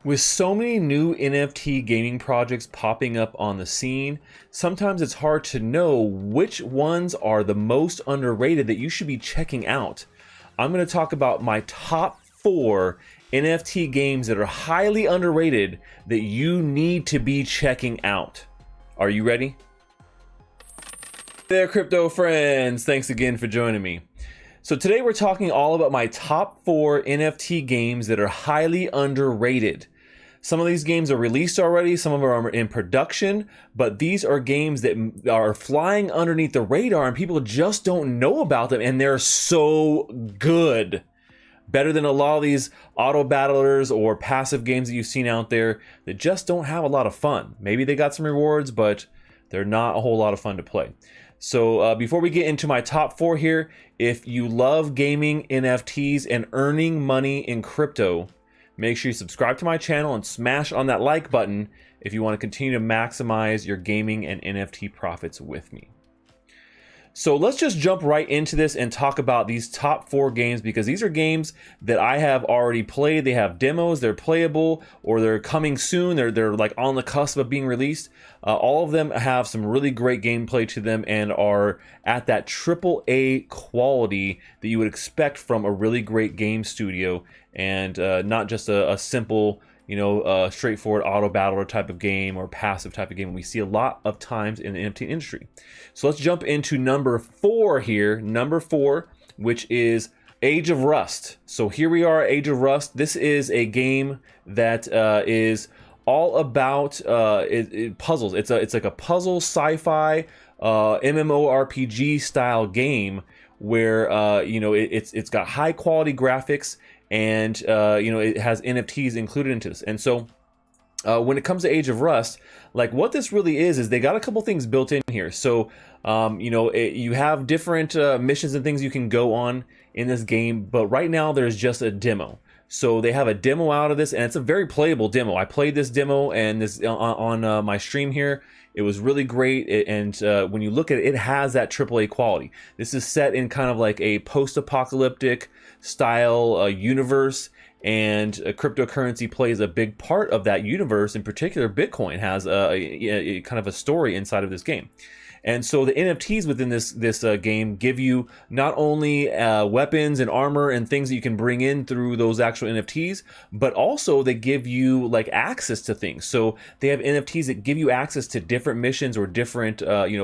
With so many new NFT gaming projects popping up on the scene, sometimes it's hard to know which ones are the most underrated that you should be checking out. I'm going to talk about my top 4 NFT games that are highly underrated that you need to be checking out. Are you ready? Hey there, crypto friends. Thanks again for joining me. So today we're talking all about my top 4 NFT games that are highly underrated. Some of these games are released already, some of them are in production, but these are games that are flying underneath the radar and people just don't know about them, and they're so good. Better than a lot of these auto battlers or passive games that you've seen out there that just don't have a lot of fun. Maybe they got some rewards, but they're not a whole lot of fun to play. So before we get into my top 4 here, if you love gaming NFTs and earning money in crypto, make sure you subscribe to my channel and smash on that like button if you want to continue to maximize your gaming and NFT profits with me. So let's just jump right into this and talk about these top 4 games, because these are games that I have already played. They have demos, they're playable, or they're coming soon. They're like on the cusp of being released. All of them have some really great gameplay to them and are at that AAA quality that you would expect from a really great game studio, and not just a simple, straightforward auto battler type of game or passive type of game we see a lot of times in the NFT industry. So let's jump into number 4 here. Number 4, which is Age of Rust. So here we are, Age of Rust. This is a game that is all about puzzles. It's like a puzzle sci-fi MMORPG style game where it's got high quality graphics, and it has NFTs included into this. And so when it comes to Age of Rust, like what this really is they got a couple things built in here. So you have different missions and things you can go on in this game, but right now there's just a demo. So they have a demo out of this, and it's a very playable demo. I played this demo and this on my stream here. It was really great, and when you look at it, it has that AAA quality. This is set in kind of like a post-apocalyptic style universe, and cryptocurrency plays a big part of that universe. In particular, Bitcoin has a kind of a story inside of this game. And so the NFTs within this game give you not only weapons and armor and things that you can bring in through those actual NFTs, but also they give you like access to things. So they have NFTs that give you access to different missions or different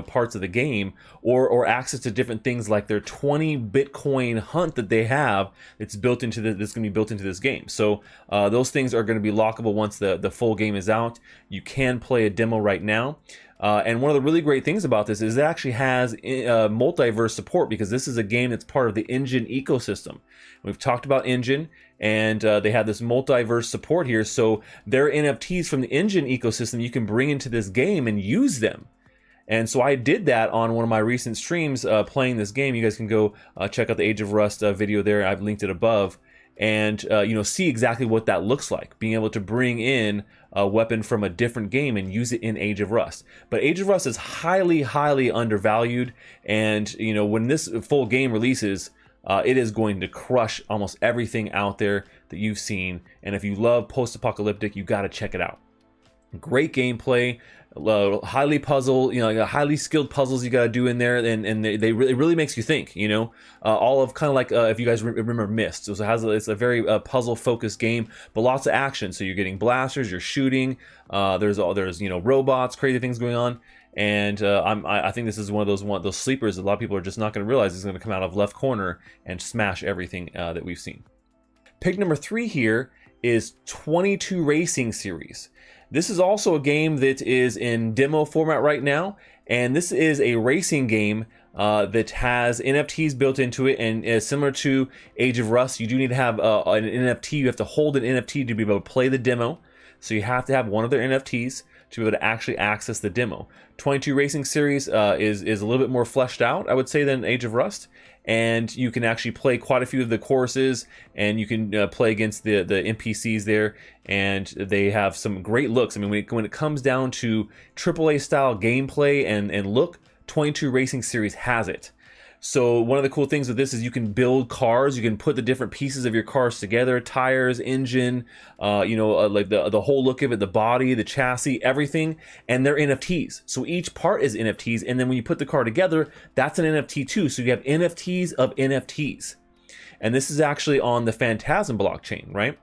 parts of the game, or access to different things like their 20 Bitcoin hunt that they have that's built into that's going to be built into this game. So those things are going to be lockable once the full game is out. You can play a demo right now. And one of the really great things about this is it actually has multiverse support, because this is a game that's part of the Engine ecosystem. We've talked about Engine, and they have this multiverse support here. So their NFTs from the Engine ecosystem you can bring into this game and use them. And so I did that on one of my recent streams playing this game. You guys can go check out the Age of Rust video there. I've linked it above. And see exactly what that looks like, being able to bring in a weapon from a different game and use it in Age of Rust. But Age of Rust is highly undervalued, and when this full game releases, it is going to crush almost everything out there that you've seen. And if you love post-apocalyptic, you got to check it out. Great gameplay, highly highly skilled puzzles you got to do in there, and it really makes you think. All of kind of like if you guys remember Myst. So it's a very puzzle focused game, but lots of action. So you're getting blasters, you're shooting. There's robots, crazy things going on. And I think this is one of those sleepers that a lot of people are just not going to realize is going to come out of left corner and smash everything that we've seen. Pick number 3 here is 22 Racing Series. This is also a game that is in demo format right now, and this is a racing game that has NFTs built into it, and is similar to Age of Rust. You do need to have an NFT. You have to hold an NFT to be able to play the demo, so you have to have one of their NFTs to be able to actually access the demo. 22 Racing Series is a little bit more fleshed out, I would say, than Age of Rust, and you can actually play quite a few of the courses, and you can play against the NPCs there, and they have some great looks. I mean, when it comes down to AAA style gameplay and look, 22 Racing Series has it. So one of the cool things with this is you can build cars. You can put the different pieces of your cars together: tires, engine, like the whole look of it, the body, the chassis, everything, and they're NFTs. So each part is NFTs, and then when you put the car together, that's an NFT too. So you have NFTs of NFTs, and this is actually on the Phantasm blockchain, right?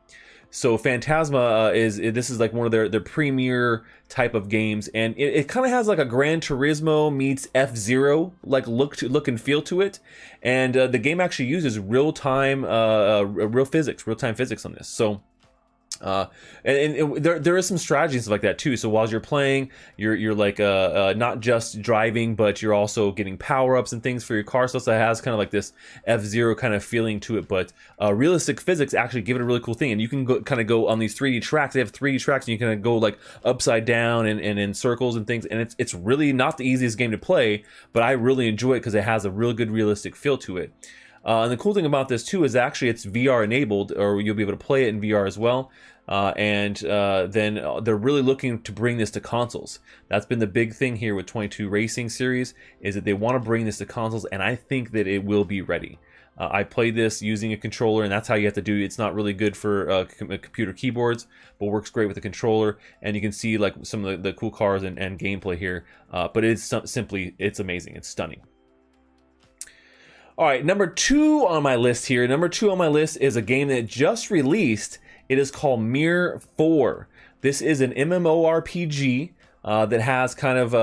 So Phantasma this is like one of their premier type of games, and it kind of has like a Gran Turismo meets F-Zero like look and feel to it, and the game actually uses real time physics on this. So there is some strategies like that too. So while you're playing, you're like not just driving, but you're also getting power-ups and things for your car. So it has kind of like this F-Zero kind of feeling to it, but realistic physics actually give it a really cool thing. And you can go on these 3D tracks. They have 3D tracks, and you can go like upside down and in circles and things. And it's really not the easiest game to play, but I really enjoy it because it has a real good realistic feel to it. And the cool thing about this too is actually it's VR enabled, or you'll be able to play it in VR as well. Then they're really looking to bring this to consoles. That's been the big thing here with 22 Racing Series, is that they want to bring this to consoles, and I think that it will be ready. I played this using a controller, and that's how you have to do it. It's not really good for computer keyboards, but works great with a controller. And you can see like some of the cool cars and gameplay here. But it's amazing. It's stunning. All right, number 2 on my list here. Number 2 on my list is a game that just released. It is called Mir 4. This is an MMORPG that has kind of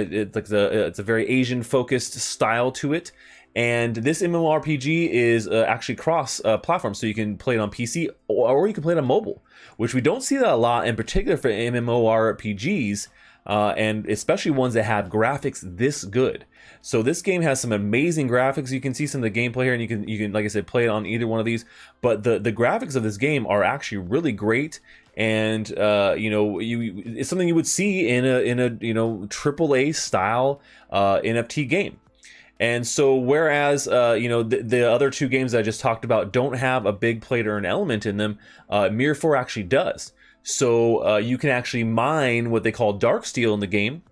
it's a very Asian focused style to it. And this MMORPG is actually cross platform, so you can play it on PC or you can play it on mobile, which we don't see that a lot, in particular for MMORPGs. And especially ones that have graphics this good. So this game has some amazing graphics. You can see some of the gameplay here, and you can like I said, play it on either one of these. But the graphics of this game are actually really great, and it's something you would see in a AAA style NFT game. And so whereas the other 2 games I just talked about don't have a big play to earn element in them, Mir 4 actually does. So you can actually mine what they call dark steel in the game,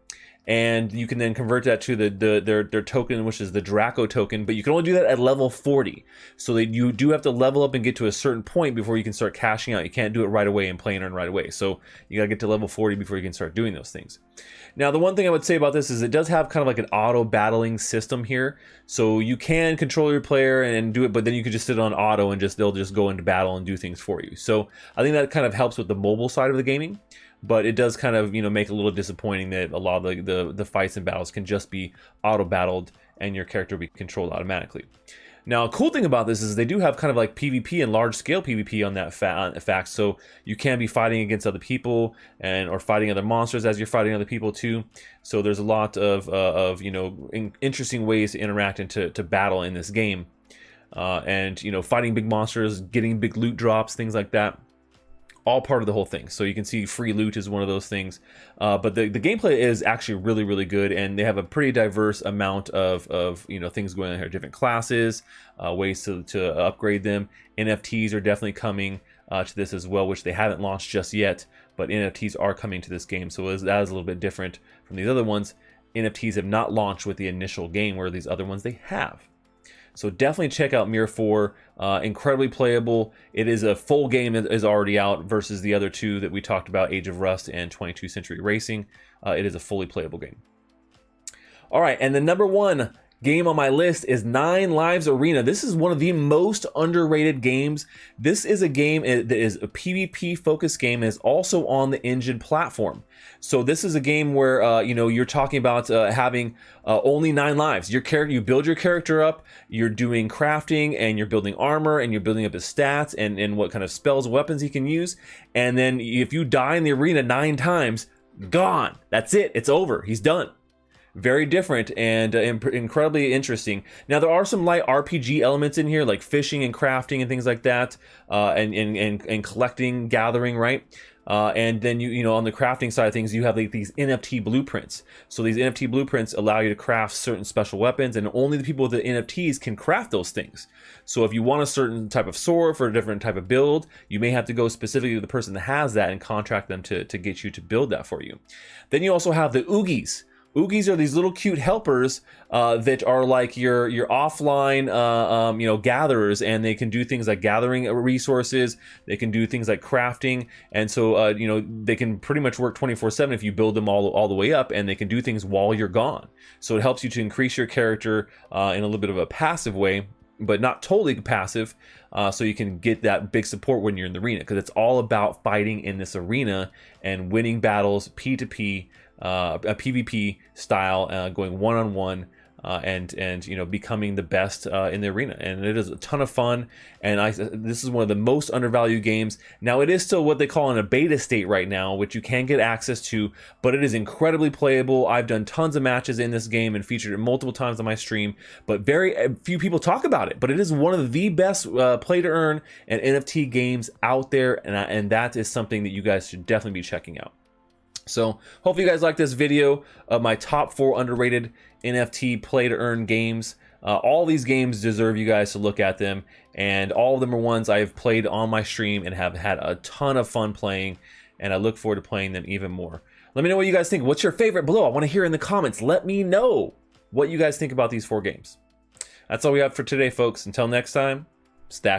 and you can then convert that to their token, which is the Draco token, but you can only do that at level 40. So that you do have to level up and get to a certain point before you can start cashing out. You can't do it right away and play and earn right away. So you gotta get to level 40 before you can start doing those things. Now, the one thing I would say about this is it does have kind of like an auto battling system here. So you can control your player and do it, but then you can just sit on auto and they'll just go into battle and do things for you. So I think that kind of helps with the mobile side of the gaming. But it does kind of, make it a little disappointing that a lot of the fights and battles can just be auto-battled and your character will be controlled automatically. Now, a cool thing about this is they do have kind of like PvP and large-scale PvP on that fact, so you can be fighting against other people or fighting other monsters as you're fighting other people too. So there's a lot of interesting ways to interact and to battle in this game, and fighting big monsters, getting big loot drops, things like that. All part of the whole thing. So you can see free loot is one of those things. But the gameplay is actually really, really good, and they have a pretty diverse amount of things going on here. Different classes, ways to upgrade them. NFTs are definitely coming to this as well, which they haven't launched just yet, but NFTs are coming to this game. So that is a little bit different from these other ones. NFTs have not launched with the initial game, where these other ones they have. So definitely check out Mir 4. Incredibly playable. It is a full game that is already out versus the other 2 that we talked about, Age of Rust and 22nd Century Racing. It is a fully playable game. All right, and the number 1 game on my list is 9 Lives Arena. This is one of the most underrated games. This is a game that is a PvP focused game and is also on the Engine platform. So this is a game where you're talking about having only 9 lives. You build your character up, you're doing crafting, and you're building armor, and you're building up his stats and what kind of spells, weapons he can use. And then if you die in the arena 9 times, gone. That's it. It's over. He's done. Very different and incredibly interesting. Now, there are some light RPG elements in here, like fishing and crafting and things like that, and collecting, gathering, right? And then on the crafting side of things, you have like these NFT blueprints. So these NFT blueprints allow you to craft certain special weapons, and only the people with the NFTs can craft those things. So if you want a certain type of sword for a different type of build, you may have to go specifically to the person that has that and contract them to get you to build that for you. Then you also have the Oogies, Oogies are these little cute helpers that are like your offline gatherers, and they can do things like gathering resources. They can do things like crafting, and so they can pretty much work 24/7 if you build them all the way up, and they can do things while you're gone. So it helps you to increase your character in a little bit of a passive way, but not totally passive, so you can get that big support when you're in the arena, because it's all about fighting in this arena and winning battles P2P, a PvP style, going one-on-one, and becoming the best in the arena. And it is a ton of fun, and this is one of the most undervalued games. Now, it is still what they call in a beta state right now, which you can get access to, but it is incredibly playable. I've done tons of matches in this game and featured it multiple times on my stream, but very few people talk about it. But it is one of the best play to earn and NFT games out there, and that is something that you guys should definitely be checking out. So hopefully you guys like this video of my top 4 underrated NFT play to earn games. All these games deserve you guys to look at them, and all of them are ones I've played on my stream and have had a ton of fun playing, and I look forward to playing them even more. Let me know what you guys think. What's your favorite below? I want to hear in the comments. Let me know what you guys think about these 4 games. That's all we have for today, folks. Until next time, stash